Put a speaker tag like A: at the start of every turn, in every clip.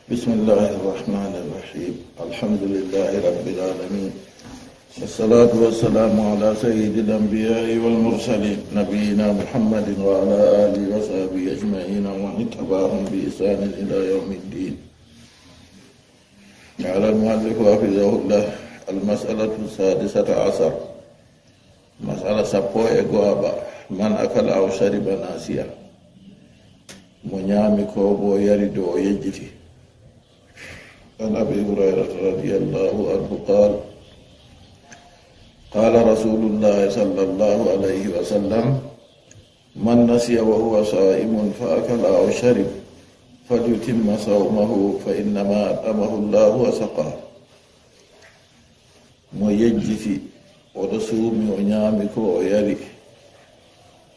A: بسم الله الرحمن الرحيم. الحمد لله رب العالمين، والصلاة والسلام على سيد الأنبياء والمرسلين نبينا محمد وعلى آله وصحبه أجمعين ومن اتبعهم بإحسان إلى يوم الدين. قال المؤلف حفظه الله: المسألة السادسة عشر، مسألة سبوء غوابا: من أكل أو شرب ناسيا، منيامي كوبو يرد ويجتي. عن أبي هريرة رضي الله عنه قال: قال رسول الله صلى الله عليه وسلم: من نسي وهو صائم فأكل أو شرب فليتم صومه فإنما أطعمه الله وسقاه. mo yejjiti oɗo suumi o ñaami ko o yari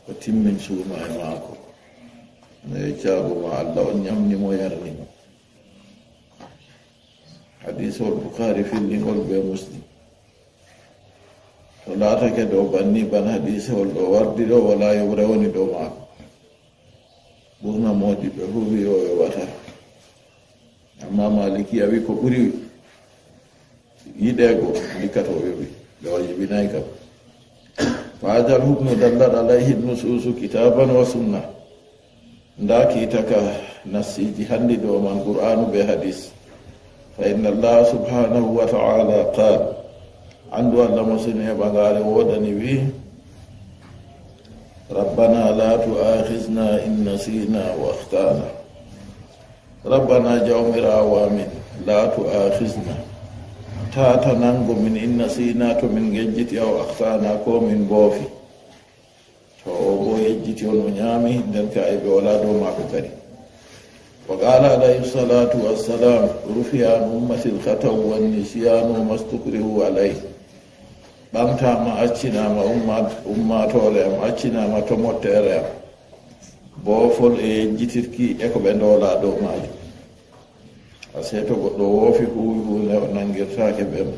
A: o timmin suuma e maako no yeccaago ma Allah o ñamni mo yarni mo. hadisol Bukhari fillingol be Muslim. to laatake dow banni ban hadisewol ɗo wardi ɗo wala yobre woni dow maako. ɓurna moodiɓe fu wi o yowata, amma Maliki wi ko ɓuri yiɗeego likkata o yoɓi ɓe wajibinayi kam. فهذا الحكم دلت عليه النصوص كتابا وسنة. nda kiitaka nasiji hanndi ɗo man qur'anu be hadis. فإن الله سبحانه وتعالى قال: عنده الله مسلم بغار ودني بي: ربنا لا تؤاخذنا إن نسينا واخطأنا. ربنا جومر عوامين لا تؤاخذنا تاتنانغو من إن نسينا تو من ججتي أو أخطأنا كو من بوفي تو بو يجتي ونعمي دلك أي بولاد وما كريم. وقال عليه الصلاة والسلام: رفع عن أمة الخطأ والنسيان وما استكرهوا عليه. بامتا ما أتشنا ما أمة تولم أتشنا ما تموتيرم بوفل جتركي إكو بندولا دو ماجو أسيتو قدو وفي هو نانجرتاك بهم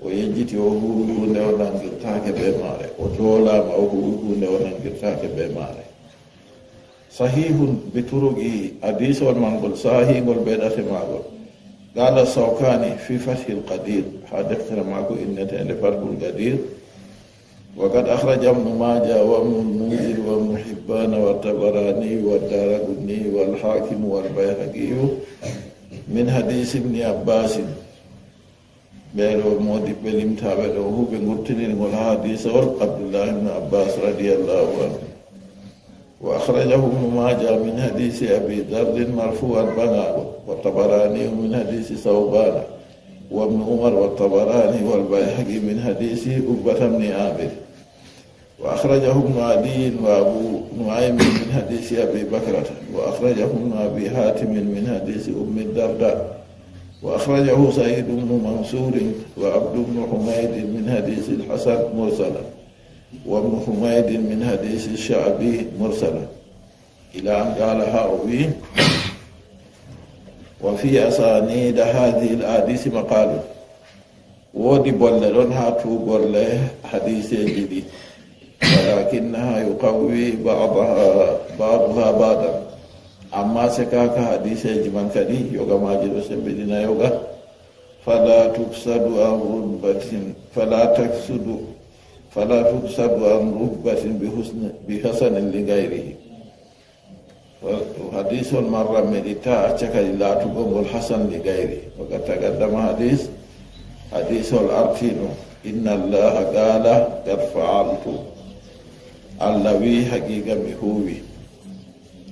A: ويجتي هو نانجرتاك بماري وطولا ما هو نانجرتاك بماري. صحيح بطرقه حديث والمنقل صحيح والبيدة معقول. قال الشوكاني في فتح القدير حدثت معكم إن فرق القدير. وقد أخرج ابن ماجه وابن المنذر وابن حبان والطبراني والدارقطني والحاكم والبيهقي من حديث ابن عباس بيرو مودي بلم تابعه بمرتين والحديث عبد الله بن عباس رضي الله عنه. وأخرجه ابن ماجه من حديث أبي ذر مرفوعا بناه، والطبراني من حديث ثوبان وابن عمر والطبراني والبيهقي من حديث عقبة بن عامر. وأخرجه ابن عدي وأبو نعيم من حديث أبي بكرة. وأخرجه ابن أبي حاتم من حديث أم الدرداء. وأخرجه سعيد بن منصور وعبد بن حميد من حديث الحسن مرسلا، وابن حميد من حديث الشعبي مرسلا، إلى أن قال هاوي: وفي أسانيد هذه الأحاديث مقال. ودي بولدون هاتو بول حديث جديد، ولكنها يقوي بعضها بعضا. أما سكاك حديث جمان كدي يوغا ماجد سبدنا يوغا فلا تفسد عن ركبة بحسن لغيره. وحديث مرة مدتا أشك لا تقوم الحسن لغيره. وقد تقدم حديث الأرتين: إن الله قال قد فعلت اللوي حقيقة مهوي.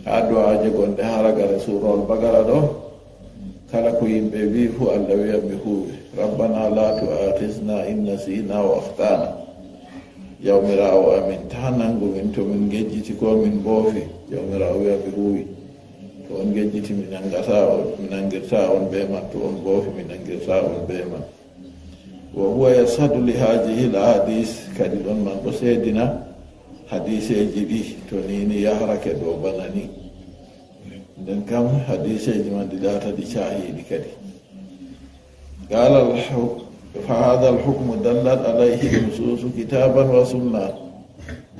A: هذا عجبون دهارك رسول البقرة kala ko yimɓe wi fu Allah wiya mi huuwi: rabbana la tu'akhizna in nasina wa akhtana. Jawmirawo amin ta nangu min to min gejjiti ko min boofi. Jawmirawo wiya mi huuwi. To on gejjiti mi nangirta on be man, to on boofi mi nangirta on be man. Wa huwa yashhadu li hadhihi al-ahadith, kadi ɗon man ɗo seedina hadiseji ɗi to nini yahrake ɗo banani. nden kam hadiseji man ɗi laata ɗi caahiɗi kadi. qala فهذا الحكم دلت عليه النصوص كتابا وسنة.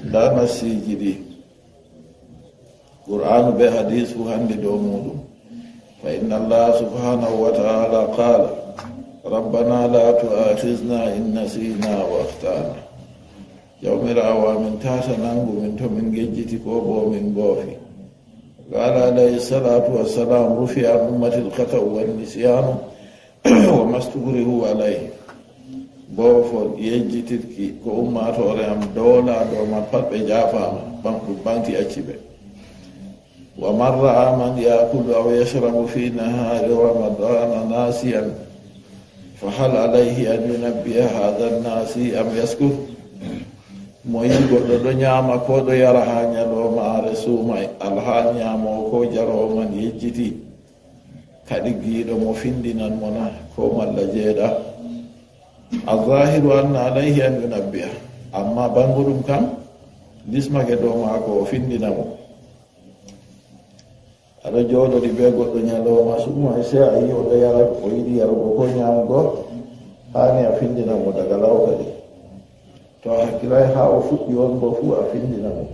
A: لا نسيجي دي قرآن بحديث هندي دومودو فإن الله سبحانه وتعالى قال ربنا لا تؤاخذنا إن نسينا وأخطأنا يوم رأوا من تاتا نانغو من تومن جيجتي كوبو من بوفي قال عليه الصلاة والسلام رفع عن أمة الخطأ والنسيان وما استكرهوا عليه بوفو يجتتكي كأمة توريام دولا دوما فات بجافاما بانتي أجيبه ومن رأى من يأكل أو يشرب في نهار رمضان ناسيا فهل عليه أن ينبه هذا الناسي أم يسكت moyin goɗɗo ɗo ñaama ko ɗo yara ha ñalowma are suumay alha ñaamo ko jaroman yejjiti kadi giiɗo mo findinan mo na ko malla jeeɗa alzahiru anna alayhi an yunabbiha amma bangu ɗum kam lismake dow maako o findina mo aɗa jooɗoɗi be goɗɗo ñalowma suumay se a yi oɗo yara o yiɗi yarugo ko ñaamugo hani a findina mo daga law kadi to hakkilay ha o fuɗɗi on bo fuu a findina mo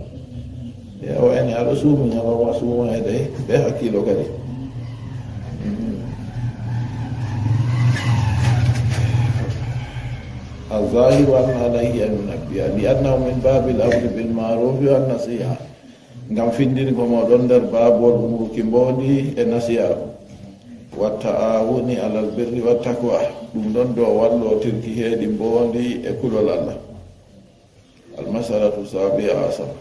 A: e o ene aɗa suumi ñalowma suuma e dey be hakkilo kadi الظاهر أن عليه أن ينبه لأنه من باب الأمر بالمعروف والنصيحة ngam findini ko moɗon nder baabol umuruki mbondi e nasiha wa ta'awuni alal birri wa taqwa ɗum ɗon do wallotirki heedi mbondi e kulol Allah المسألة السابعة عشرة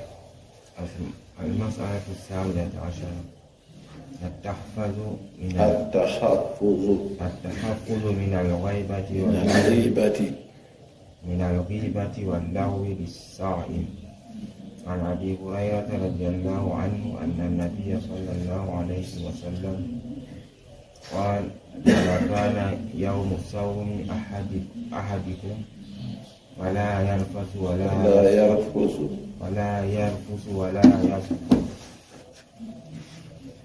B: المسألة السابعة عشرة التحفظ من الغيبة واللغو للصائم عن أبي هريرة رضي الله عنه أن النبي صلى الله عليه وسلم قال إذا كان يوم صوم أحدكم ولا يرفث ولا يسخط.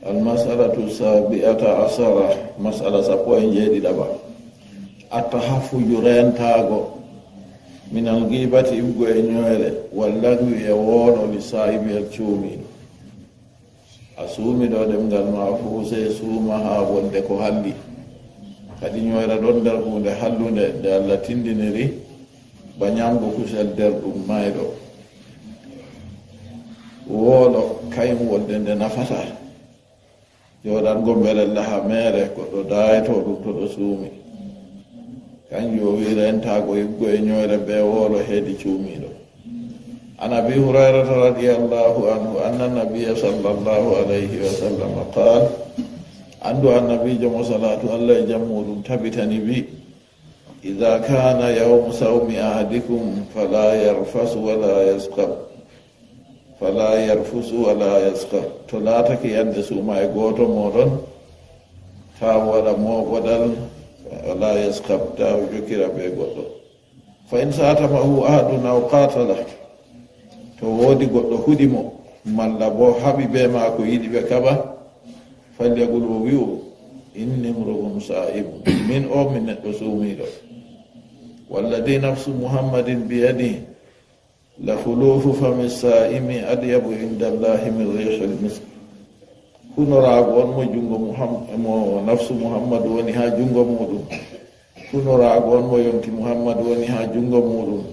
A: المسألة السابعة عشرة مسألة سبوين جيدي دبا التحفظ رينتاغو من الغيبة إبقو إنيوهل واللغو يوون لصائب الشومين asumi ɗo ɗemgal ma fuu sey suumaha wonde ko halli kadi ñoyra ɗon nder hunde hallunde nde Allah tindiniri ba ñamgo kusel nder ɗum mayɗo wooɗo kayum wonde nde nafata joɗango mbele laha mere goɗɗo dayto ɗum to ɗo suumi kanjum o wi rentago yibgo e ñoyre be woolo heedi cuumiɗo عن أبي هريرة رضي الله عنه أن النبي صلى الله عليه وسلم قال عند النبي جمع صلاة الله جمود تبتني بي إذا كان يوم صوم أحدكم فلا يرفس ولا يسخر تلاتك يندسوا ما يقوتو مودن تاولا مو بدل ولا يسخر تاو جكر بيقوتو فإن ساتمه أحد أو قاتله to woodi goɗɗo hudimo malla bo haɓi be maako yiɗi ɓe kaɓa falyagul o wi'u inni mru'un sa'imun min o min neɗɗo suumiɗo walladi nafsu muhammadin biyadi la hulufu fami sa'imi adyabu inda allahi min rihil misk hunoraago on mo jungo mo nafsu muhammadu woni ha jungo muɗum hunoraago on mo yonki muhammadu woni ha jungo muɗum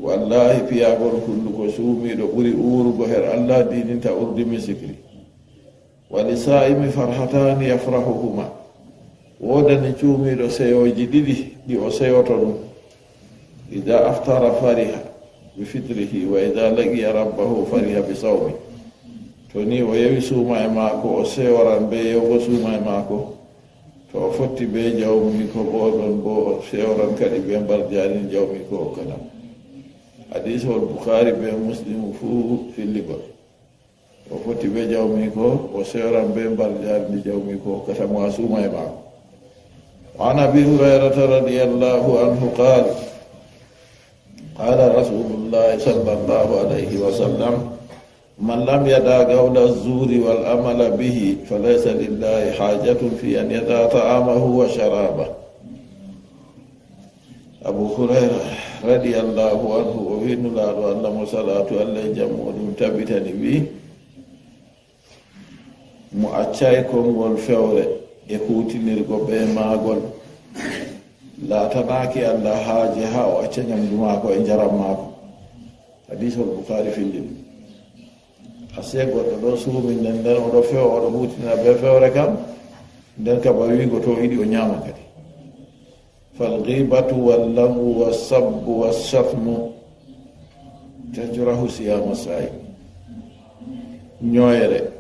A: wallahi piyagol hunduko suumiɗo ɓuri urugo her Allah dininta urdi misikri wali sa'imi farhatani yafrahuhuma wodani cuumiɗo seyoji ɗiɗi ɗi o seyoto ɗum ida aftara fariha bi fitrihi wa ida laqiya rabbahu fariha bi sawmi to ni o yewi suuma e maako o seyoran be yewgo suuma e maako to o fotti be jawmi ko ɓoɗon bo o seyoran kadi be mbar jarin jawmi ko o kanam hadis o Bukhari be Muslim fu filligol o foti be jawmi ko o sewran be mbar jardi jawmi ko kata mo asuma e maako wa an Abi Hurayrata radiyallahu anhu qala qala Rasulullah sallallahu alayhi wa sallam man lam yada qawla az-zuri wal amala bihi falaysa lillahi hajatun fi an yada ta'amahu wa sharabahu. Abu Hurairah radiyallahu anhu o winnulaaɗo Allah mo salatu Allah e jammo ɗum tabitani wi mo accay konngol fewre e huutinirgo ɓe maagol laatanaki allah haaje ha o acca ñamdu maako e njaram maako. hadisol Bukhari fillin ase goɗɗo ɗo suumi nden oɗo fewa oɗo huutinira ɓe fewre kam nden kaba wiigo to yiɗi o ñaama kadi. falghibatu wallahu wasabbu wassafnu tajrahu siyama sa'i. ñoyere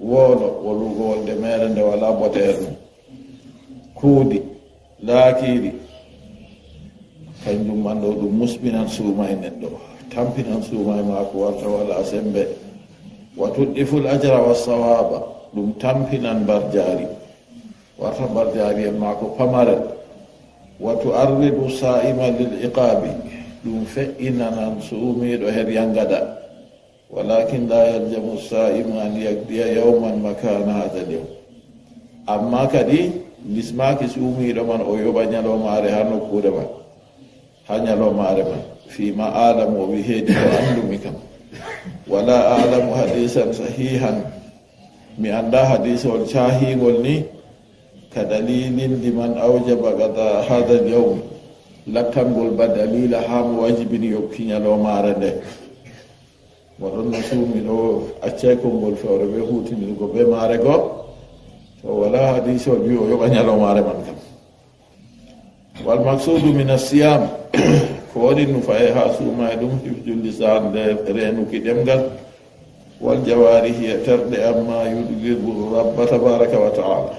A: woolo wolugo wolde mere nde wala boteer ɗum, kuudi laakiiɗi kanjum man ɗo ɗum musbinan suuma e neɗɗo, tampinan suuma e maako warta wala sembe. wa tuɗɗiful ajra wa sawaba, ɗum tampinan barjaari warta barjaari e maako pamarel. wa tu'arridu sa'ima lil iqabi, ɗum fe'inanan suumiiɗo her yangada. walakin la yaljamu sa'imu an yaqdiya yawman makana hada al-yawm, amma kadi lismaki suumiiɗo man o yoɓa ñalomaare ha nokkuure man, ha ñalomaare man. fima alamu o wi heedi ko andumi kam, wala alamu hadisan sahihan, mi anda hadisol cahigol ni ka dalilin liman awjaba gada hada al-yawm, lakkangol ba dalila ha mo wajibini yokki ñalomaare nde. waɗon no suumi ɗo accay konngol fewre ɓe huutinirgo ɓe maare go, to wala hadise o wi o yoɓa ñalomaare man kam. wal maksudu min asiyam, ko waɗi nufaye ha suuma e ɗum hifdul lisan, nde reenuki ɗemgal, wal jawarihi e terɗe amma yudgirbu rabba tabaraka wa taala,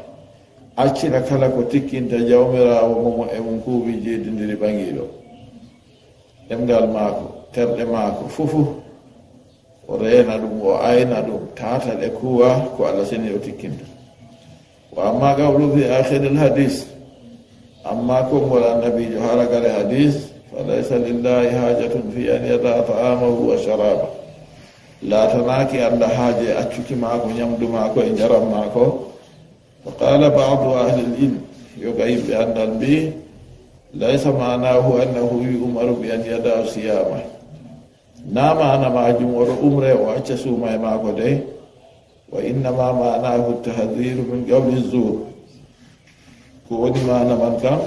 A: accina kala ko tikkinta jawmirawo momo e mum kuuɓi jeedidiri ɓangiɗo. ɗemgal maako terɗe maako fufu o reena ɗum, o ayna ɗum, tata ɗe kuwa ko Allah seni o tikkinta. wa amma qawlu fi akhir al hadis, amma konngol annabijo haragare hadis, falaysa lillahi hajatun fi an yada ta'amahu wa sharaba, laatanaki Allah haaje accuki maako ñamdu maako e njaram maako. fa qala ba'du ahli al ilm, yoga yimɓe andal mbi, laysa ma'nahu annahu yu'maru bi an yada siyama, na maana majum oɗo umre o acca suuma e maako de. wa innama ma'nahu tahdhiru min qawli zur, ko woni maana man kam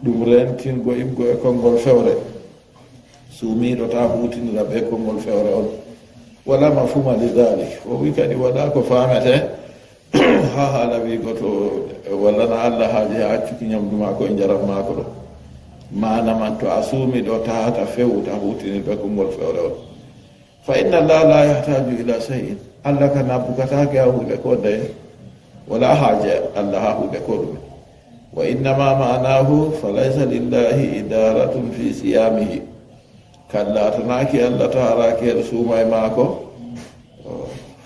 A: ɗum rentingo imgo e konngol fewre, suumiiɗo ta huutinira ɓe konngol fewre on. wala mafhuma li dhalik, o wi kadi wala ko famete ha haala wiigo to wallana Allah haaje ha accuki ñamdu maako e njaram maako ɗo. maana man to a suumi ɗo tahata fewta huutinirɓe konngol fewre on. fa inna Allah la yahtaju ila shay'in, Allah kana bukatake ha huuɗe ko de, wala haaje Allah ha huuɗe ko ɗumen. wa innama ma'nahu falaysa lillahi idaratun fi siyamihi, kallatanaki Allah taaraki her suuma e maako.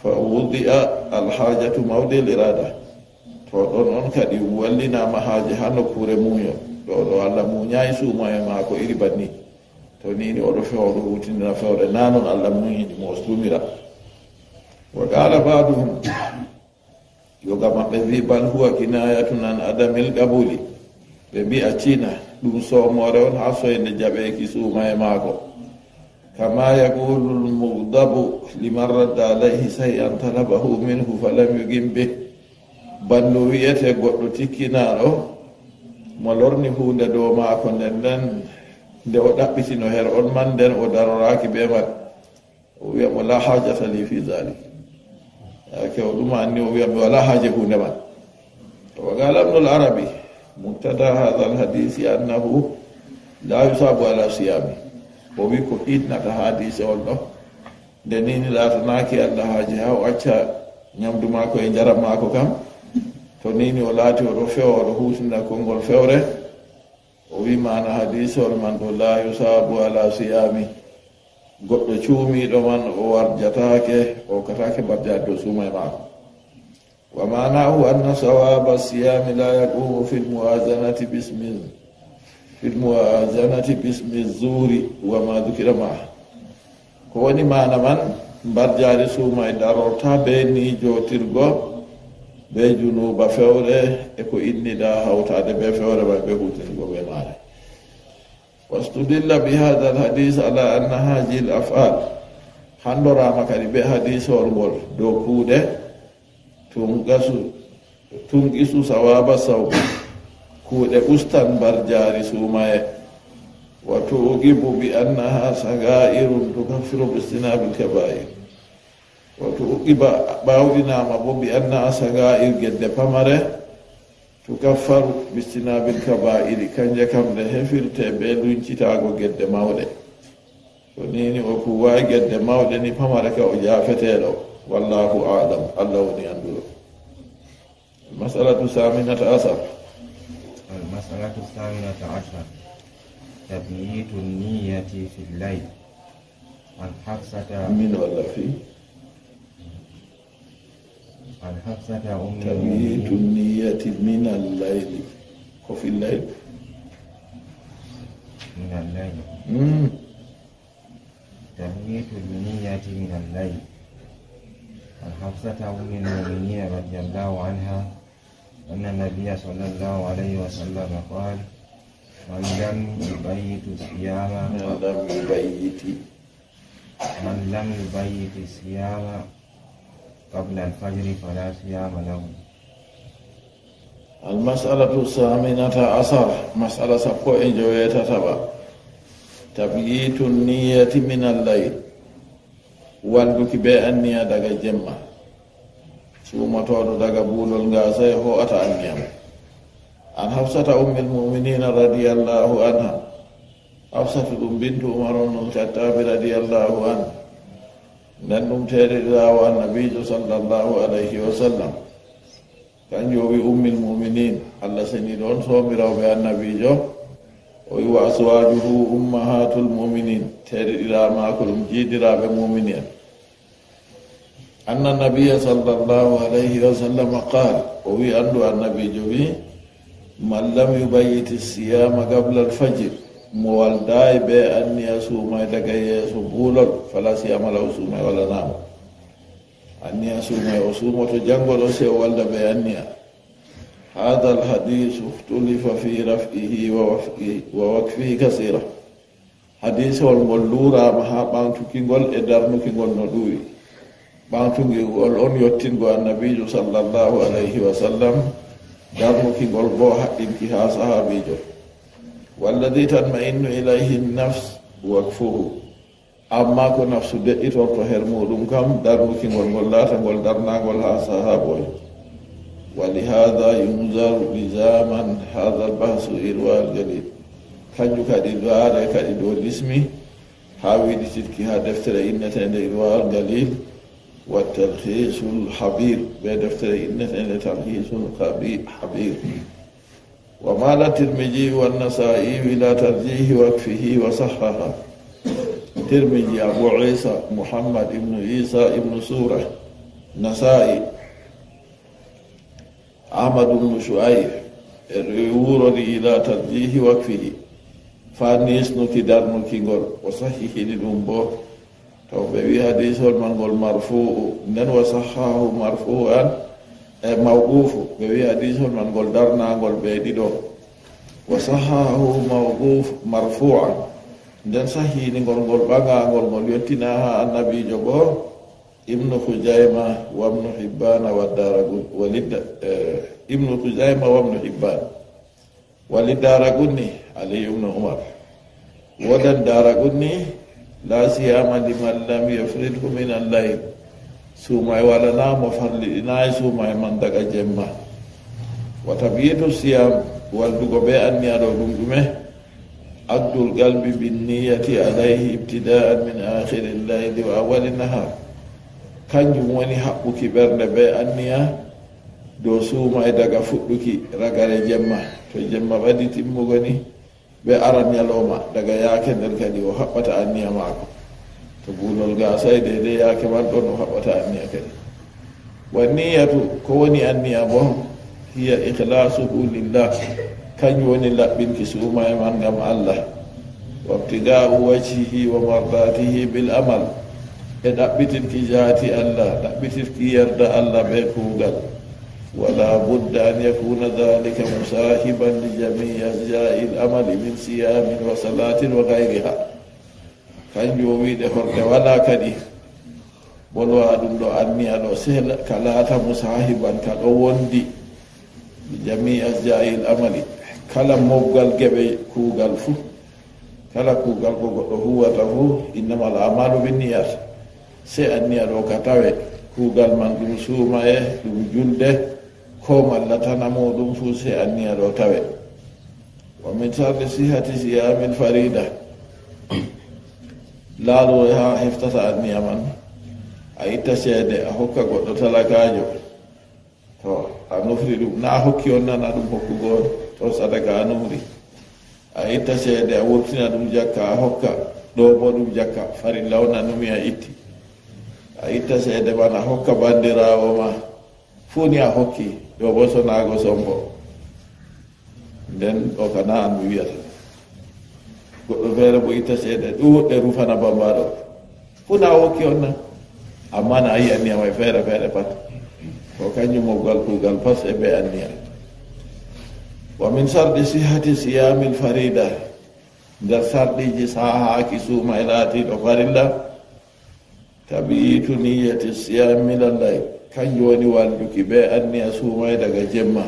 A: fa wudi'a alhajatu mawdi al-irada, to ɗon on kadi wallinama haaje ha nokkure muño ɗo Allah muñayi suuma e maako iri banni, to nini oɗo fewa oɗo hutinira fewre, na noon Allah muñini mo suumira. wa qala ba'duhum, yoga maɓɓe wi bal huwa kinayatun an adamil qabuli, ɓe mbi accina ɗum soomore on ha soyde jaɓeki suuma e maako. kama yaqulu al-mughdabu liman radda alayhi shay'an talabahu minhu falam yugim bih, banno wiyete goɗɗo tikkinaɗo mo lorni hunde dow maako, nden nde o ɗaɓɓitino her on man, nden o daroraki be man, o wiya mo la hajata li fi dhalik, ke o ɗuma anni o wiya mi wala haaje hunde man. wa qala ibn al-arabi mubtada hadha al-hadisi annahu la yusabu ala siyami, o wi ko ɗiɗnata hadise on ɗo, nde nini laatanaki Allah haaje ha o acca ñamdu maako e njaram maako kam, to nini o laati oɗo fewa oɗo huutinira konngol fewre, o wi mana hadisol man ɗo la yusabu ala siyami, goɗɗo cuumiɗo man o warjatake, o katake barjade dow suuma e maako. wa manahu anna sawaba siyami la yaqumu fi lmuwazanati bismi zuri wa ma dhukira ma, ko woni mana man barjade suuma e darorta be ni jotirgo be junuba fewre e ko innida hawtade be fewre ba be hutingo be maare. wastudilla bi hadha alhadith ala anna hadhihi alaf'al, handorama kadi be hadisol ngol dow kuuɗe tunqisu sawaba saw kuuɗe ustan barjaari suumaye wa tuuqibu bi annaha sagairun tukaffiru bistinabil kabair wa tuuqiba ɓaawɗinama bo bi annaha sagair gedde pamare tukaffaru bistinabil kabairi kanje kam de hefirte be luncitago gedde mawɗe so nini o kuwa gedde mawɗe ni pamare ka o jaafeteɗo wallahu alam allah woni anduɗo masalatu saminata asar
B: المسألة الثامنة عشر تبييت النية في الليل عن حفصة
A: من ولا في
B: عن حفصة أم
A: تبييت النية من الليل وفي الليل
B: من الليل تبييت النية من الليل عن حفصة أم المؤمنين رضي الله عنها أن النبي صلى الله عليه وسلم قال من لم يبيت الصيام الصيام قبل الفجر فلا صيام له.
A: المسألة الثامنة عشر مسألة سبق جوية تبا تبييت النية من الليل والدك بأنية دقى جمع suumotooɗo daga buulol ngaasay ho ata anniyam an hafsata ummil muminina radiyallahu anha hafsatu ɗum bintu umaron num cattaɓe radiyallahu anha nden ɗum teeɗiɗirawo annabijo sallllahu alayhi wa sallam kanjo wi ummil muminin allah seni ɗon soomirawɓe annabijo o wi wa aswajuhu ummahatul muminin teeɗiɗiramako ɗum jiidiraɓe muminin أن النبي صلى الله عليه وسلم قال وي أندو النبي جوي من لم يبيت الصيام قبل الفجر موالداي بأن يصوم يتقي سبولا فلا صيام له صوم ولا نام أن يصوم وصوم تجنغل سيوالد بأن هذا الحديث اختلف في رفعه ووقفه كثيرا حديث والمولورا مها بانتو كينغول إدارنو كينغول ندوي ɓantugol on yottingo annabijo sallllahu alayhi wa sallam darnukigol bo haqqinki ha sahabijo walladi tatma'innu ilayhi nafs wakfuhu amma ko nafsu de'itorto her muɗum kam darnukigol ngol latagol darnagol ha sahaboyo walihada yunzaru bizaman hadha albahsu irwal galil kanju kadi laare kadi ɗo lismi ha wiɗititki ha deftere innetende irwal galil والتلخيص الحبير بدفتر إنه تلخيص حبير ومال الترمذي والنسائي إلى ترجيح وقفه وصححه ترمذي أبو عيسى محمد ابن عيسى ابن سورة نسائي أحمد بن شعيب الريور إلى ترجيح وقفه فانيس نكي دار نكي وصححه للأنبو to ɓe wi hadisol man ngol marfuu nden wa sahahu marfu'an e mawqufu ɓe wi hadisol man ngol darnagol ɓe ɗiɗo wa sahahu mawquf marfu'an nden sahinigol ngol ɓagagol ngol yettina ha annabijo bo ibnu hujayma wa ibnu hibbana wa daraguni ibnu hujayma wa ibnu hibban wali daraguni ali ibnu umar wodan daraguni la siyama liman lam yafridhu min al-layl sumay wala namo farli inay sumay man daga jemma wa tabiitu siyam waldugo be anniyaɗo ɗum ɗume abdul qalbi bin niyati alayhi ibtida'an min akhiri al-layli wa awwali nahar kanjum woni haɓɓuki ɓernde be anniya dow sumay daga fuɗɗuki ragare jemma to jemma waɗi timmugo ni ɓe aran ñalowma daga yaake nder kadi o haɓɓata anniya maako to guulol gasay dede yaake man ɗon o haɓɓata anniya kadi wa niyatu ko woni anniya bo hiya ikhlasuhu lillah kañum woni laɓɓinki suuma e man ngam allah wabtiga'u wajhihi wa mardatihi bil amal e ɗaɓɓitirki jaati allah ɗaɓɓitirki yerda allah ɓe kuugal ولا بد أن يكون ذلك مصاحبا لجميع أجزاء الأمل من صيام وصلاة وغيرها كان يومي دهر ولا كدي bolwa ɗum ɗo anniya ɗo sehla ka laata musahiban ka ɗo wondi jami asjail amali kala moggal geɓe kuugal fuu kala kuugal ko goɗɗo huwata fuu innamal amalu binniyat se anniya ɗo ka tawe kuugal man ɗum suumaye ɗum julde ko mallatana muɗum fuu se anniya ɗo tawe wa min sardi sihati siyamil farida laalu ha heftata anniya man a itta seede a hokka goɗɗo talakajo to a nufri ɗum na hokki on nana ɗum hokkugo to sadaka a numri a itta seede a wurtina ɗum jakka a hokka ɗo bo ɗum jakka farilla o nanumi a itti a itta seede man a hokka bandirawo ma fuu ni a hokki ɗo bo sonago sombo nden ɗo kana an mi wiyata goɗɗo feere bo itta seede ɗuuɗɗe rufana bambaɗo fuu na hokki on nan amma na ayi anniya may feere feere pat ko kañum moggal kuugal pas e ɓe anniya wa min sardi sihati siyamil farida nder sarɗiji sahaaki suuma e laatiɗo farilla tabiitu niyati siyami lallay kanjum woni walluki ɓe anniya suumay daga jemma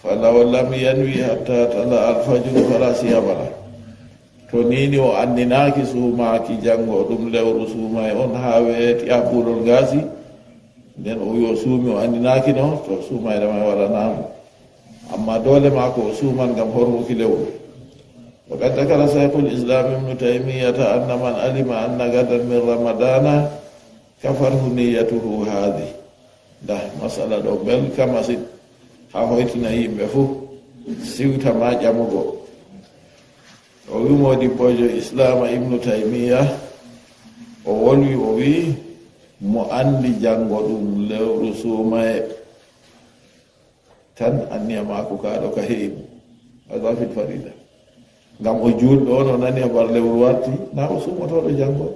A: falaw lam yanwi hatta tala alfajru fala siyamala to nini o anninaki suumaki janngo ɗum lewru suuma e on ha weeti a ɓuurol gaasi nden o yo suumi o anninaki no to suumayre ma waɗanaamo amma doole ma ko o suuman ngam hormuki lewru وقد ذكر شيخ الإسلام ابن تيمية أن من علم أن غدا من رمضان كفره نيته هذه ده مسألة دو بل كما سيد هاويتنا يمبفو سيوتا ما جامغو ويمو دي بوجو إسلام ابن تيمية وولي وي مؤندي جانغو دوم لو رسومه tan anniya mako kaɗo ka heewi hada fi farida ngam o juulɗo on o nani habar lewru warti na o sumotoɗo janngo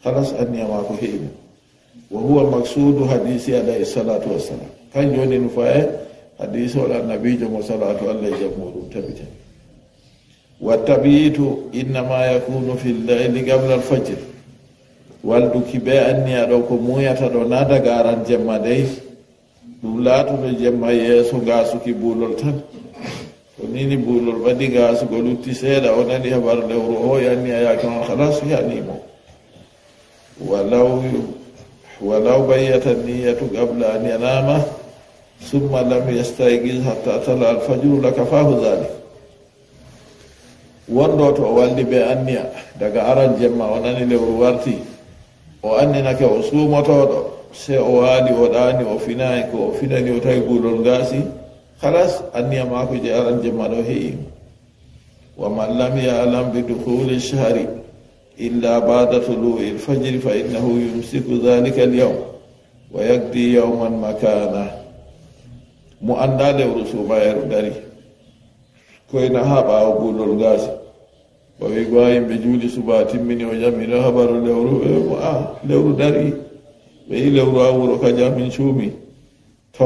A: halas anniya mako heewi wa huwa maksudu hadisi alayhi salatu wassalam kanjum woni no faye hadisi oɗo annabijo mo salatu allah e jam muɗum tabita wa tabitu innama yakunu fi llayli qabla alfajr walduki ɓe anniya ɗo ko muyata ɗo na daga aran jemma dey ɗum laatuɗo jemma yeeso gaasuki buulol tan to nini buulol ɓadi gaasugo lutti seeɗa o nani habar lewru o yanni a yaake on halas yanimo walaw bayyata niyatu qabla an yanama summa lam yastaygiz hatta tala alfajru lakafahu dhalik wondo to o walli ɓe anniya daga aran jemma o nani lewru warti o anninake o suumotoɗo se o waali o ɗaani o finayi ko o finani o tawi buulol gaasi halas anniya maako je aran jemma ɗo heƴima wa man lam yalam bi dukhuli shahri illa bada tului lfajri fa innahu yumsiku dhalika alyawm wa yakdi yawman makana mo anda lewru suumayeru dari koyna ha ɓaawa buulol gaasi o wi go yimɓe juuli suba timmini o jammino habaru lewru mo lewru dari ɓe yi lewru ha wuro ka jamin cuumi to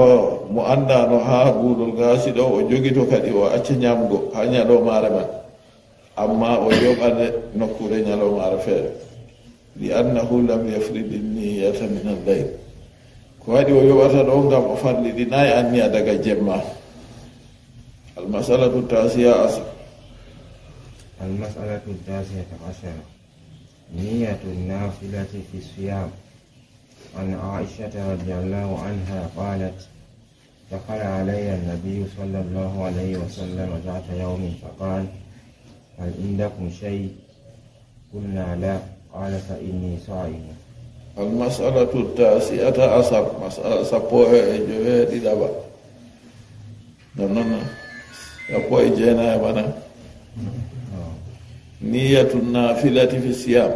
A: mo andano ha buulol gaasi ɗo o jogito kadi o acca ñamgo ha ñalomare man amma o yoɓane nokkure ñalomare feere li annahu lam yafridi niyata min allayl ko waɗi o yoɓata ɗo ngam o farliɗi nayi anniya daga jemma almasalatu tasiya asr
B: almasalatu tasiyata ashara niyatu nafilati fi siyam عن عائشة رضي الله عنها قالت دخل علي النبي صلى الله عليه وسلم ذات يوم فقال هل عندكم شيء؟ قلنا لا قال فإني صائم.
A: المسألة التاسعة عشر مسألة سبوه جوه دي دابا نمنا سبوه جينا يا بنا نية النافلة في الصيام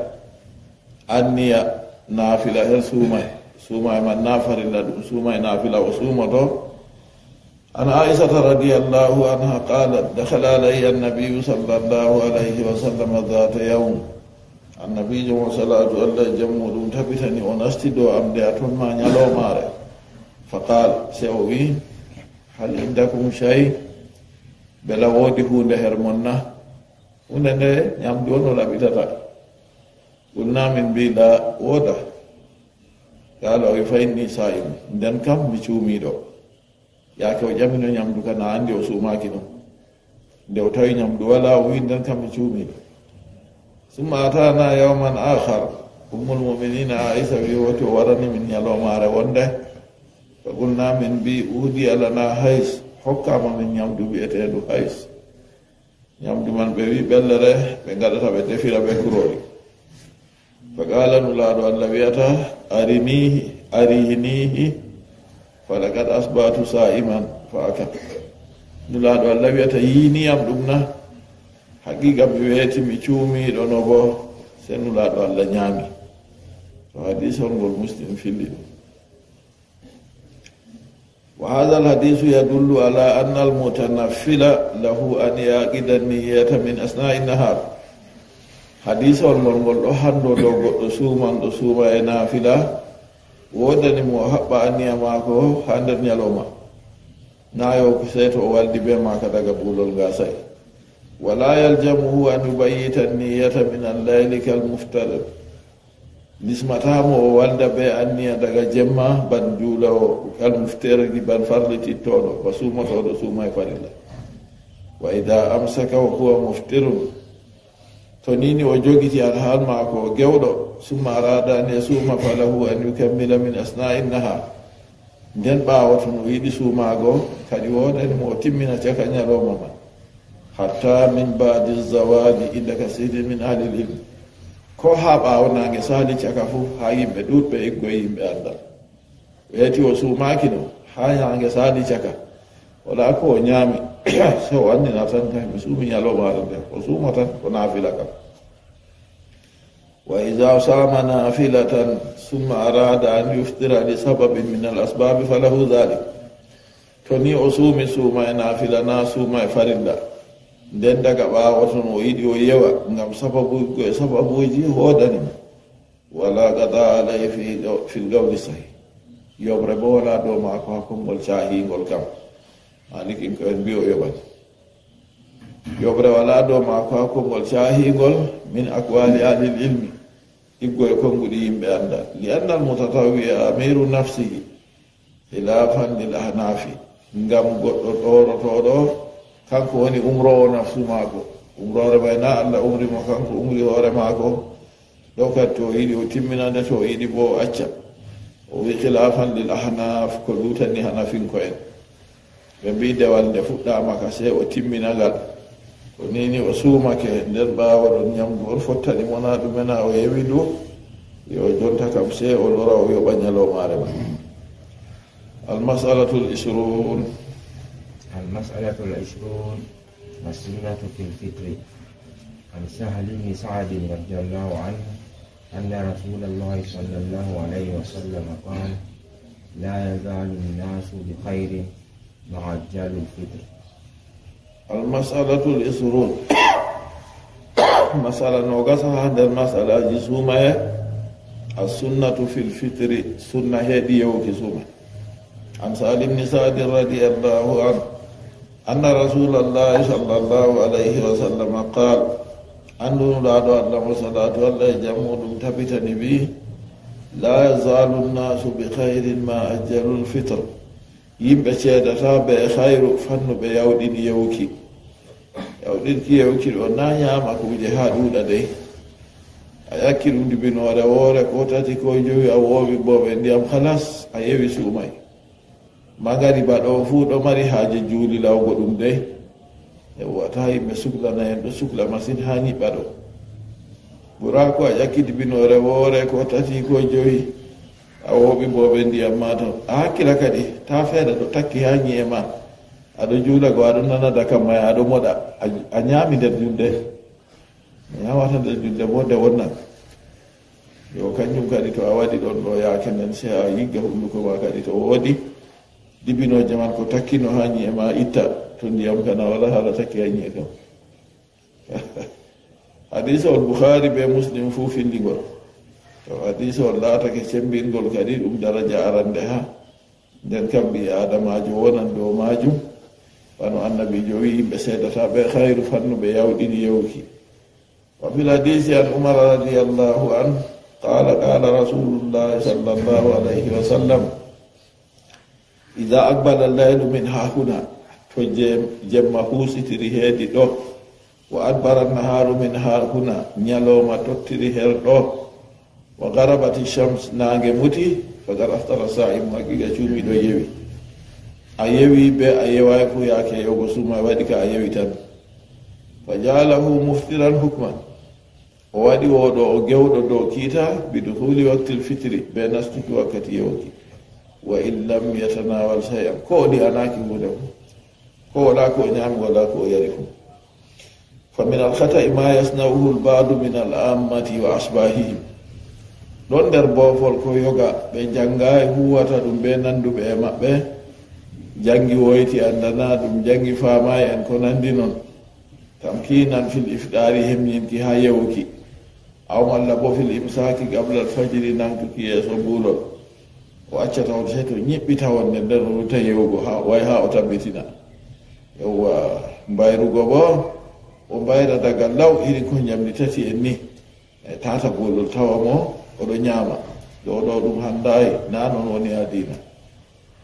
A: النية نافلة هل سوما من نافر إلا سوما نافلة وسوما دو أنا عائشة رضي الله عنها قالت دخل علي النبي صلى الله عليه وسلم ذات يوم النبي جمع صلاة الله جمع تبتني ونستدو أمدياتون ما نلو ماري فقال سيوي هل عندكم شيء بلا ودي هو نهرمنا ونene ñam dono la bitata قلنا من بلا ودا qala o fa inni sa'im nden kam mi cuumiɗo yaake o ƴamino ñamdu ka na andi o suumaki ɗum nde o tawi ñamdu wala o wi nden kam mi cuumiɗo summa atana yawman akhar ummul muminina aisha wi woti o warani min ñalomare wonde fa qulna min bi uhdi alana hays hokkama min ñamdu wi'eteɗu hays ñamdu man ɓe wi ɓellere ɓe gaɗata ɓe defira ɓe kurori fa qala nulaɗo allah wiyata arinihi falaqad asbatu sa'iman fa aka nulaɗo allah wiyata yiniyam ɗum na haqiqa mi weeti mi cuumiɗo no bo se nulaɗo allah ñaami so hadisol ngol muslim filli ɗum وهذا الحديث يدل على أن المتنفل له أن يعقد النية من أثناء النهار حديث المرمول أحد رسوما نافلة ودني محبة أن يماكو حندن يلوما نايو كسيتو والدي بما كذا قبول الغاسي ولا يلجمه أن يبيت النية من الليل كالمفترض nismatamo walda be anniya daga jemma ban juulawo almufteregi ban farlitittoɗo ba suumotoɗo suuma e farilla wa ida amsaka wa huwa muftirun to nini o jogiti alhaal maako gewɗo summa aradani e suuma falahu an yukammila min asna'i nahar nden ɓaawa to no yiɗi suumaago kadi woɗani mo timmina caka ñalowma man hatta min badi zawadi inda kasiri min ahlil ilmi ko ha ɓaawo nange sali caka fu ha yimɓe ɗuɗɓe iggoye yimɓe andal weeti o suumakino ha nange sali caka wala ko o ñaami so o andina tan mi suumi ñalomaɗo nde o suuma tan ko naafila kam wa ida sama nafilatan summa arada an yuftira li sababin min al asbabi falahu dhalik to ni o suumi suuma e naafila na suuma e farilla nden daga ɓaawo ton o yiɗi o yewa ngam sababuji hoɗanimo wala gada alay fil gawli sahi yoɓre bo wala ɗo maako hakkongol cahingol kam malikin ko en mbi o yoɓani yoɓre wala ɗo maako hakkongol cahingol min aqwali ahlil ilmi iggoye konguɗi yimɓe andal li anna al mutatawi amiru nafsihi khilafan lil ahnafi ngam goɗɗo ɗorotoɗo kanko woni umrowo nafsu maako umrore may na allah umrimo kanko umri hoore maako ɗo kadi to yiɗi o timminande to yiɗi bo acca o wi khilafan lil ahnaf ko lutani hanafinko en ɓe mbi dewal nde fuɗɗama ka se o timminagal to nini o suumake nder ɓaawa ɗon ñamdu on fottani mona ɗumena o yewi du yo jonta kam se o lora o yoɓa ñalowmare ma almasalatu l-ishrun
B: المسألة العشرون السنة في الفطر عن سهل بن سعد رضي الله عنه أن رسول الله صلى الله عليه وسلم قال لا يزال الناس بخير مع عجال الفطر.
A: المسألة العشرون مسألة نوغسها هذا المسألة جسومة السنة في الفطر سنة هدية وكسومة عن سهل بن سعد رضي الله عنه أن رسول الله صلى الله عليه وسلم قال أنه لا دعوة صلاة والله جمود تبتني به لا يزال الناس بخير ما أجل الفطر يبقى شهدتا بخير فن بيودين يوكي ونا يامك وجهاد لديه أياكل بنور وورك وتاتي كوجوي أووبي بوبي ديام خلاص أيوي سومي magari baɗo fuu ɗo mari haaje juuli lawgo ɗum de e wata yimɓe suklana en ɗo sukla masine ha ñiɓɓa ɗo ɓura ko a ƴakkiti binore woore ko tati ko joyi a woɓi boɓe ndiyam ma ton a hakkila kadi ta feeɗa ɗo takki ha ñi'e ma aɗo juula go aɗo nanada kam may aɗo moɗa a ñaami nder julde ñamata nder julde bo nde wonnan yo kanjum kadi to a waɗi ɗon ɗo yaake nden se a yigga hunduko ma kadi to woodi dibinoje man ko takkino ha ñi'e ma itta to ndiyam kana wala hala takki ha ñi'e kam hadisa ol Bukhari be Muslim fu filligol to hadisa ol laatake cembingol kadi ɗum daraja arande ha nden kam ɓi adamajo wonan dow majum bano annabijo wi yimɓe seedata ɓe hayru fannu ɓe yawɗini yewki wa fil hadisi an Umar radiyallahu anhu قال قال رسول الله صلى الله عليه وسلم إذا أقبل الليل من هنا فجمه ستري هدي دو وأدبر النهار من هنا نيالو ما تتري هردو وغربت الشمس ناغي متي فقد أفطر الصائم حقيقة شومي دو يوي أيوي بي أيواي فوياك يوغو سوما ودك أيوي تن فجعله مفطرا حكما وادي ودو جودو دو كيتا بدخول وقت الفطر بنستك وقت يوكي وإن لم يتناول شيئا كودي أناكي ودو كولا كو نعم ولا كو يرفو فمن الخطأ ما يصنعه البعض من العامة وأشباههم don der bofol ko yoga be jangaay huwata dum be nandu be mabbe jangi woyti andana dum jangi faamay en ko nandi non tamkinan fil ifdari hemyinki ha yewki aw malla bo fil imsaki qabla al fajr nantuki yeso bulo o accata o seto nyibbita wonde nder ruta yewgo ha way ha o tabbitina yowa mbayrugo bo o mbayra daga law iri ko nyamdi tati en ni e tata golol tawamo oɗo ñaama ɗo ɗum handayi na noon woni adina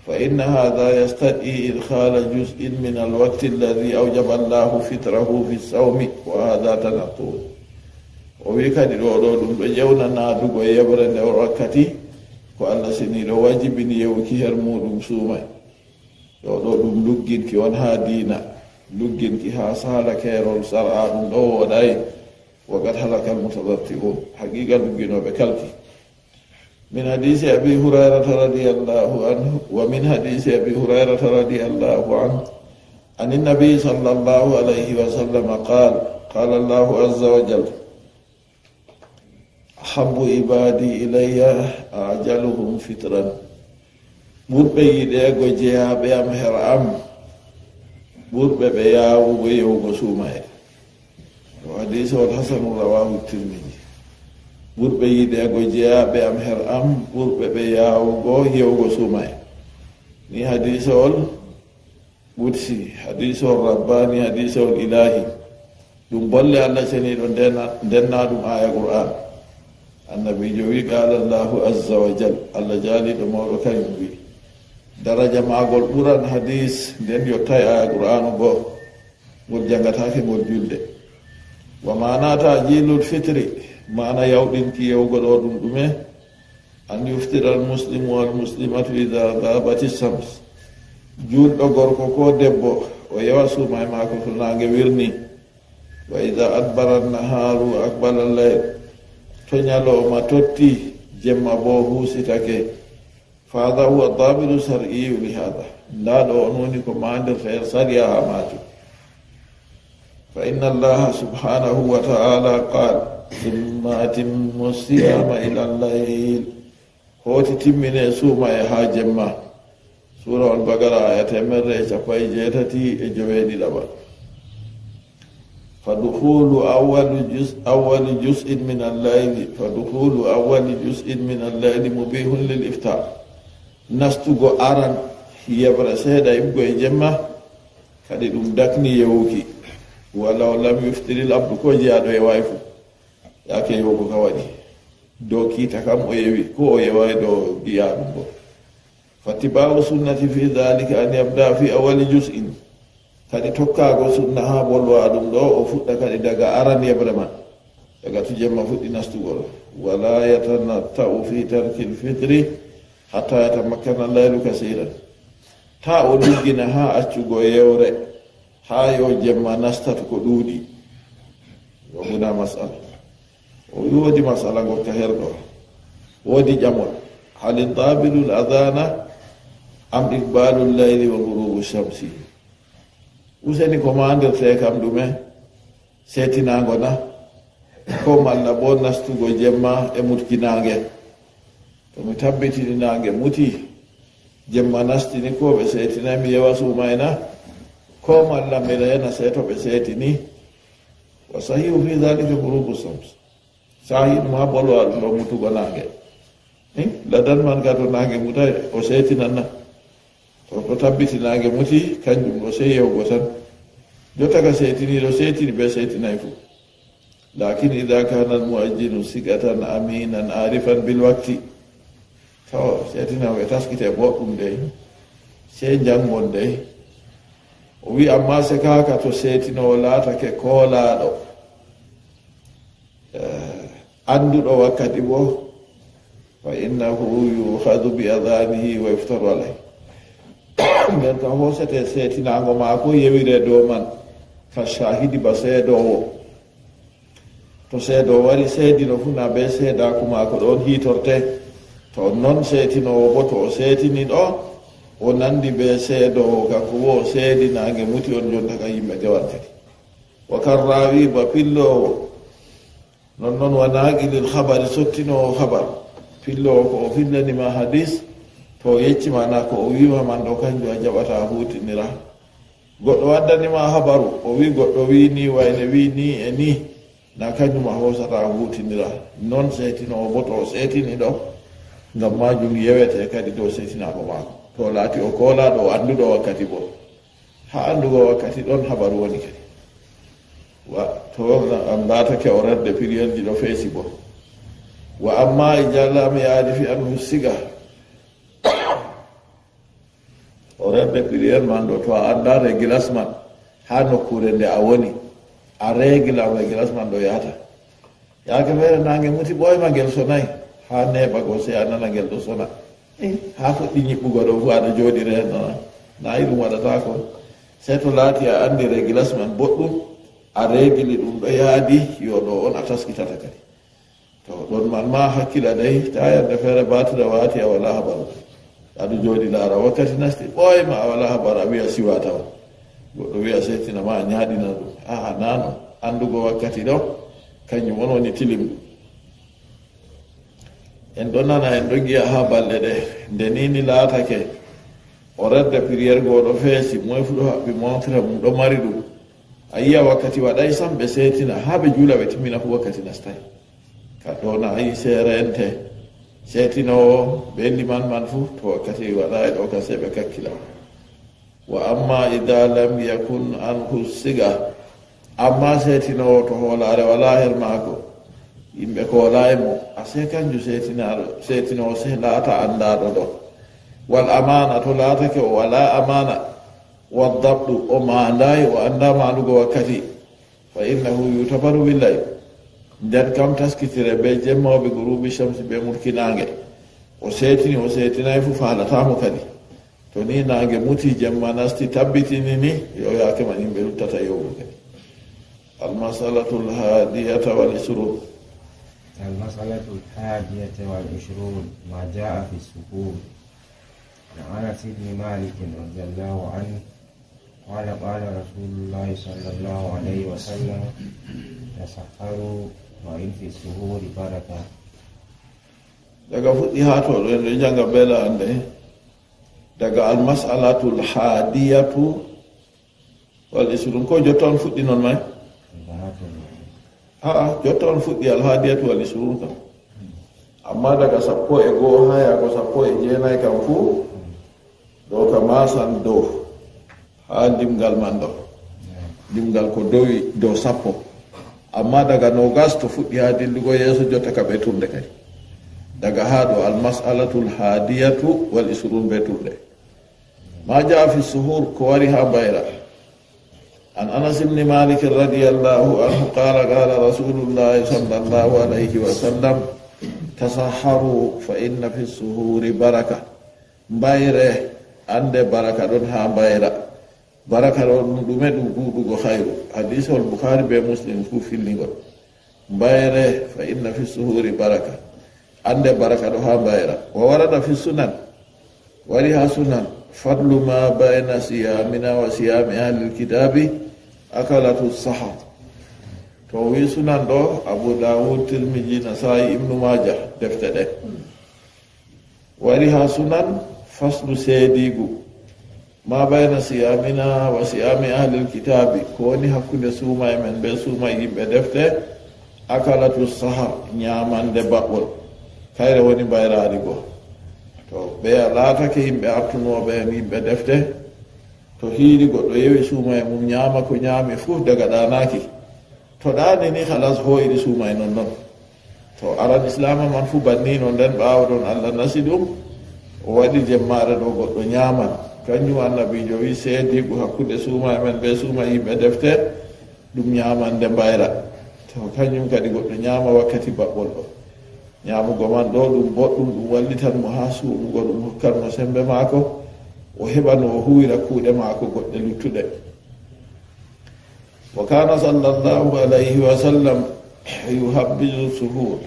A: fa inna hada yastadi idhala juz'in min alwaqti alladi awjaba allahu fitrahu fi sawmi wa hada tanaqul o wi kadi ɗo ɗum ɗo ƴewna naadugo yeɓre nde wakkati ko allah sini ɗo wajibini yewki her muɗum suumay ɗo ɗum lugginki won ha diina lugginki ha sala keerol sar'a ɗum ɗo woɗayi وقد هلك المتضررون حقيقة لجنوا بكلكي من حديث أبي هريرة رضي الله عنه ومن حديث أبي هريرة رضي الله عنه عن النبي صلى الله عليه وسلم قال الله عز وجل أحب عبادي إلي أعجلهم فطرا بربي يدعو جياب أمهر بربي بياو ويوغ سومي وحديث الحسن رواه الترمذي بربه يدego jeyabe am her am burbe be yawugo yewgo sumay ni hadisol budsi hadisol rabbani hadisol ilahi dum bolle Allah seni do denna dum aya qur'an annabi jowi qala Allah azza wa jalla Allah jali do mawdo kanyum wi daraja magol buran hadis den yo tay aya qur'an go gol jangatake gol julde wa mana ta'jilul fitri mana yawdinki yawgo do dum dume an yuftira al muslimu wal muslimatu idha ghabati shams juldo gorko ko debbo o yawasu may mako to nange wirni wa idha adbara an-naharu aqbala al-layl to nyalo ma totti jemma bo husitake fa hadha huwa dabiru shar'i li hada la do ononi ko mande fer sariya hamatu فإن الله سبحانه وتعالى قال ثم أتم الصيام إلى الليل هو تتمنى سوما يهاجم سورة البقرة آية مرة شفاي جيتتي إجويني لبا فدخول أول جزء من الليل مبيح للإفطار نستغو أران هي برسيدة يبقى يجمع كده دكني يوكي ولو لم يفتر العبد كو جادو يوايفو yake yogo kawadi do kita kam o yewi ko o yeway do biya dum fatiba'u sunnati fi dhalika an yabda fi awwal juz'in kadi tokka go sunna ha bolwa dum do o fudda kadi daga aran yebrema daga tujemma fuddi nastugol wala yatanatta'u fi tarki al-fitri hatta yatamakkana al-laylu kaseeran ta o duggina ha accugo yewre ha yo jemma nastata ko duudi o muna mas'ala o wodi mas'ala gorka herdo wodi jamol halin tabilul adhana am iqbalul layli wa ghurubu shamsi useni ko mander fe kam dume setina ngona ko malla bo nastugo jemma e mutkinange to mi tabbiti nange muti jemma nastini ko be setina mi yawasu mayna ko malla mirena seto be setini wa sahihu fi dhalika ghurubu shams sahih ma bolo do mutu gonange la dan man ga to nange mutai o setina na to ko tabbiti nange muti kanjum o seyo go tan jota ga setini do setini be setina fu lakin ida kana almuajjinu sigatan aminan arifan bilwakti taw seetinaɓe taskite boɗɗum dey sey jangon dey o wi amma se kaka to seetinowo laatake koolaaɗo anduɗo wakkati bo fa innahu yuhadu bi adanihi wa yuftaru alay nden ka hoosete seetinago maako yewire dow man ka shahidi ba seedowo to seedo wari seedino fu na be seedako maako ɗon hitorte to non seetinowo bo to o seetini ɗo o nandi be seedowo kanko wo seedi nange muti on jonta ka yimɓe gewan kadi wa kan rawi ba pillowo non wa naqilil habari sottinowo habar pillowo ko o fillanima hadis to yeccima na ko o wiwa man ɗo kanjum a jaɓata hutinira goɗɗo waddanima habaru o wi goɗɗo wi ni wayne wi ni e ni na kanjum a hosata hutinira non seetinowo bo to o seetini ɗo ngam majum yewete kadi dow seetinako maako to laati o koolaɗo o anduɗo wakkati bo ha andugo wakkati ɗon habaru woni kadi to mbatake o radde piriyelji ɗo feesi bo wa amma e jallama yaadi fi anhu siga o radde piriyel man ɗo to a anda régilas man ha nokkure nde a woni a réglama régilas man ɗo yahata yaake feere nange muti ɓoyma ngel sonayi ha neɓago se a nana ngel ɗo sona ha fuɗɗi ñiɓɓugo ɗo fu aɗa jooɗi renana nayi ɗum waɗata ko se to laati a andi régilas man boɗɗum a régli ɗum ɗo yaadi yo ɗo on a taskitata kadi to ɗon man ma hakkila ɗay ta yande feere batira waati a wala habaru aɗa jooɗi laara wakkati nasti ɓoyma a wala habaru a wiya siwa tawa goɗɗo wiya setinama a ñaaɗina ɗum aa nano andugo wakkati ɗo kañum on woni tilim en ɗo nana en ɗo giya ha balɗe ɗe nde nini laatake o redda priére goo ɗo feesi moy fu ɗo haɓɓi montre mum ɗo mari ɗum a yiya wakkati waɗay sam ɓe seetina ha ɓe juula ɓe timmina fu wakkati nastay ka ɗo na ayi seerente seetinowo ɓe liman man fu to wakkati waɗa e ɗo ka se ɓe kakkila wa amma ida lam yakun anhu siga amma seetinowo to hoolare wala her maako yimɓe koola e mo a se kanju seetinowo se laata andaɗo ɗo wal amana to laatake o wala amana waddabɗu o maandayi o anda maanugo wakkati fa innahu yutabaru billahi nden kam taskitire ɓe jemmoɓe gurubi shamsi ɓe murkinange o seetinayi fu faalatamo kadi to ni nange muti jemma nasti tabbitini ni yo yaake man yimɓe luttata yowru kadi almasalatu lhadiyata walisrun
B: المسألة 21 ما جاء في السكون. عن أنس بن مالك رضي الله عنه قال قال رسول الله صلى الله عليه وسلم تسحروا وإن في السحور بركة.
A: daga fuɗɗi ha to ɗo en janga bela ande daga almasalatu lhadiyatu wal isrun ko jotton fuɗɗi noon may jotta on fuɗɗi alhadiyatu wal isrun kam amma daga 11 ha yago 19 kam fu ɗo ka masan dow ha limgal man ɗo limgal ko dowi dow 10 amma daga 20 to fuɗɗi ha dillugo yeeso jotta ka ɓe turde kadi daga ha ɗo almasalatu lhadiyatu wal isrun ɓe turde ma jaa fi suhur ko wari ha bayra عن أنس بن مالك رضي الله عنه قال قال رسول الله صلى الله عليه وسلم تسحروا فإن في السحور بركة بايرة عند بركة دونها بايرة بركة دومي دوغو خير حديث البخاري بمسلم في اللغة بايرة فإن في السحور بركة عند بركة دونها بايرة وورد في السنن ولها سنن فضل ما بين صيامنا وصيام أهل الكتاب akalatu sahar to wi sunan ɗo abu dawud tirmidhi nasai ibnu majah defte ɗe wari ha sunan faslu seedigu ma bayna siyamina wa siyami ahli lkitabi ko woni hakkude suuma e men ɓe suuma yimɓe defte akalatu sahar ñamande baɓɓol kayre woni mbayrari goo to ɓe laatake yimɓe artunoɓe yimɓe defte to hiiri goɗɗo yewi suuma e mum ñaama ko ñaami fuu daga ɗanaki to ɗani ni halas hoyɗi suumay non noon to aran islama man fu bannino nden ɓaawa ɗon allah nasi ɗum o waɗi jemmare ɗo goɗɗo ñaaman kanjum annabijo wi seedigu hakkude suuma men ɓe suuma yimɓe defte ɗum ñamande mbayra to kañum kadi goɗɗo ñaama wakkati baɓɓol ɗo ñaamugo man ɗo ɗum boɗɗum ɗum wallitan mo ha suuɗugo ɗum hokkan mo sembe maako o heɓa no o huwira kuuɗe maako goɗɗe luttuɗe wa kana sallallahu alayhi wa sallam yuhabbisu suhur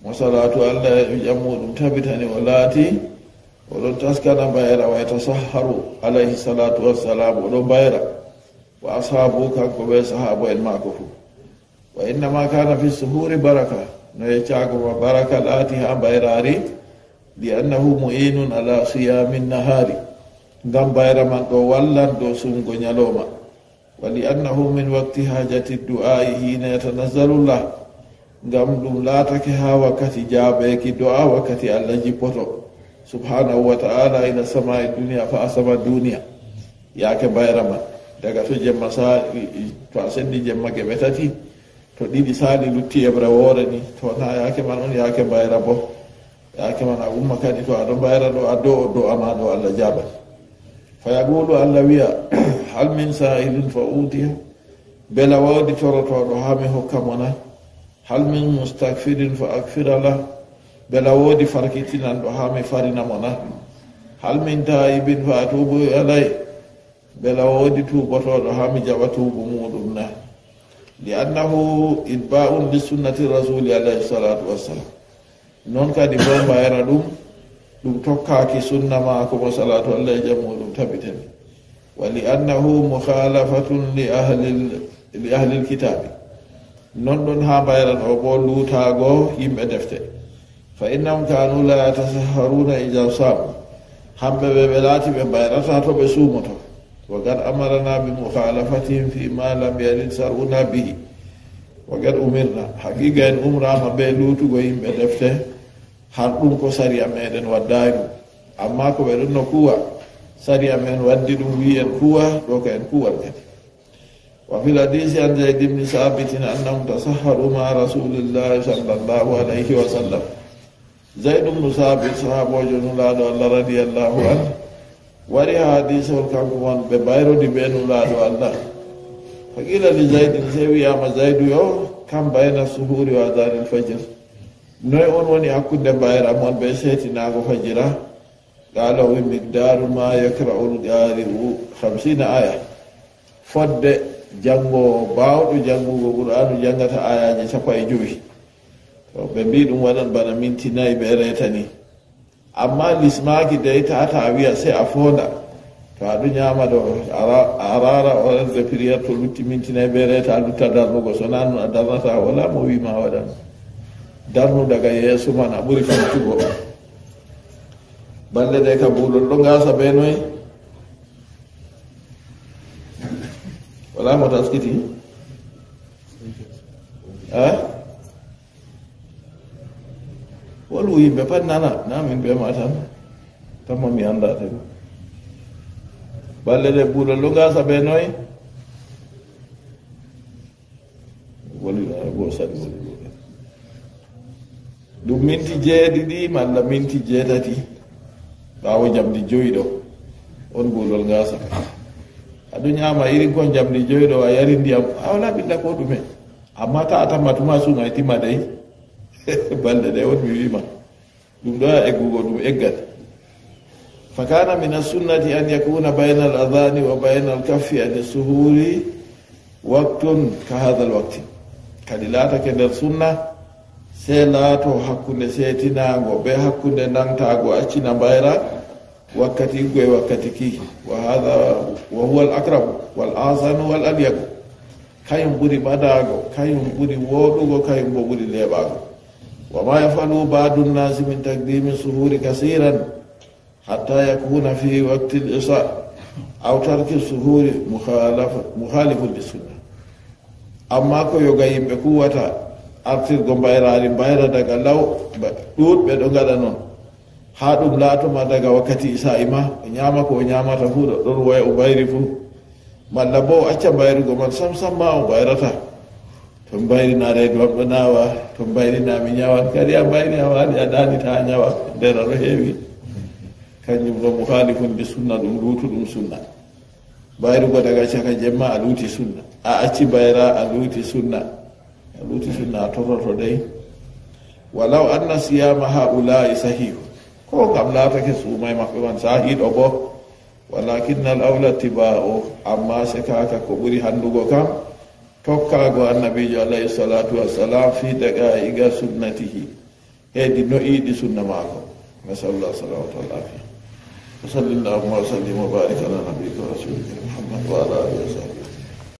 A: mo salatu allah e jammuɗum tabitani o laati oɗon taskana mbayra wa yatasahharu alayhi salatu wassalam oɗon mbayra wa ashabu kanko ɓe sahabo en maako fu wa innama kana fi suhuri baraka no yeccagoma baraka laati ha mbayrari li annahu mu'inun ala siyamin nahari ngam mbayra man ɗo wallan dow sumgo ñalowma wa li annahu min waqti hajati du'ai hina yatanazzalu llah ngam ɗum laatake ha wakkati jaabeeki do'a wakkati allah jippoto subhanahu wa ta'ala ila samai duniya fa asama duniya yaake mbayra man daga to jemma to a sendi jemma geɓe tati to ɗiɗi saali lutti eɓre woore ni to na yaake man on yaake mbayra bo yaake man a umma kadi to aɗo mbayra ɗo a do o do'ama ɗo allah jaɓat fa yaqulu allah wiya hal min sa'ilin fa utiya bela wawdi torotoɗo ha mi hokka mona hal min mustakfirin fa akfira lah bela woodi farkitinanɗo ha mi farina mona hal min taibin fa atubu alay bela woodi tuubotoɗo ha mi jaɓa tuubu muɗum na li annahu itba'un li sunnati rasuli alayhi salatu wassalam noon kadi bo mbayra ɗum tokkaki sunna maako mo salatu allah e jammuɗum tabitani wa li annahu mukhalafatun li ahli lkitabi non ɗon ha mbayran o bo luutago yimɓe defte fa innahum kanu la yatasahharuna ija samu hamɓe ɓe laati ɓe mbayrata to ɓe suumoto wa gad amarana bi mukhalafatihim fi ma lam yalid sar'una bihi wa gad umirna haqiqa en umrama ɓe luutugo yimɓe defte har ɗum ko sariya meɗen waddani ɗum amma ko ɓe ɗon no kuwa sariya men waddi ɗum wi en kuwa ɗo ka en kuwan kadi wa fil hadisi an zayd ibn sabit annahum tasahharu ma rasulillahi sallallahu alayhi wa sallam zayd ibn sabit sahabojo nulaɗo allah radiyallahu anhu wari ha hadisol kanko won ɓe bayrodi ɓe nulaɗo allah fa qila li zaydin se wiyama zaydu yo kam bayna suhuri wa adhanil fajr noy on woni hakkude mbayra mon ɓe seetinago fajira qala wi miqdaru ma yakra'u lqari'u 50 aya fodde janngo bawɗo janngugo qur'anu jangata ayaji 15 to ɓe mbi ɗum waɗan bana minti 4 ɓe retani amma lismaki dey tata wiya se a fonda to aɗo ñama ɗo a rara orerde priére to lutti minti 4 ɓe reta a lutta darnugo so nan a darnata wala mo wima waɗan darnu daga yeeso man a ɓuri famtugo balle de ka buulol ɗo gasa ɓe noy wala mo taskiti wolu yimɓe pat nana na min ɓema tan mi anda ten balle de buulol ɗo gasa ɓe noy woligo sadi woligo ɗum minti 7 malla minti 7 ɓawo jamdi 5 ɗo on buulol gasa aɗo ñama irin kon jamdi 5 ɗo a yari ndiyam a wala ɓilla ko ɗume amma ta atamma tuma suma e tima dey balde ɗe on mi wima ɗum ɗo a eggugo ɗum eggat fa kana min assunnati an yakuna bayna al adhani wa bayna al kaffi an suhuri waqtun ka hadha al waqti kadi laatake nder sunna se laato hakkunde seetinago ɓe hakkunde nangtago accina mbayra wakkati go e wakkati ki wa huwa al akrabu wal ahsanu wal alyagu kañum ɓuri ɓadago kañum ɓuri woɗugo kañum bo ɓuri leɓago wa ma yafalu badu nnasi min taqdimi suhuri kasiran hatta yakuna fi waqti l isa aw tarki suhuri muhalifun li sunna amma ko yoga yimɓe kuwata artirgo mbayrari mbayra daga law ɗuɗɓe ɗo gaɗa noon ha ɗum laatoma daga wakkati isa ima o ñama ko o ñamata fu ɗo ɗon waya o mbayri fu malla bo o acca mbayrugo man sam ma o mbayrata to mbayrina reglon ɗo nawa to mbayrinami ñawan kadi a mbayri a waɗi a ɗanita ñawa ndera ɗo heewi kañum ɗo muhalifun bi sunna ɗum luutu ɗum sunna bayrugo daga caka jemma a luuti sunna a acci bayra a luuti sunna a torroto ɗey walaw anna siyama haulai sahihu ko kam laatake suumay maɓɓe man sahiɗo bo walakinna al awla tiba'u amma se kaka ko ɓuri handugo kam tokkago annabijo alayhi salatu wassalam fi daqaiqa sunnatihi heedi no'iɗi sunna maako nasallah salamatu walafia wa salli llahuma wa sallim wa barik ala nabiyika wa rasulika muhammad wa ala alihi wa sahbihi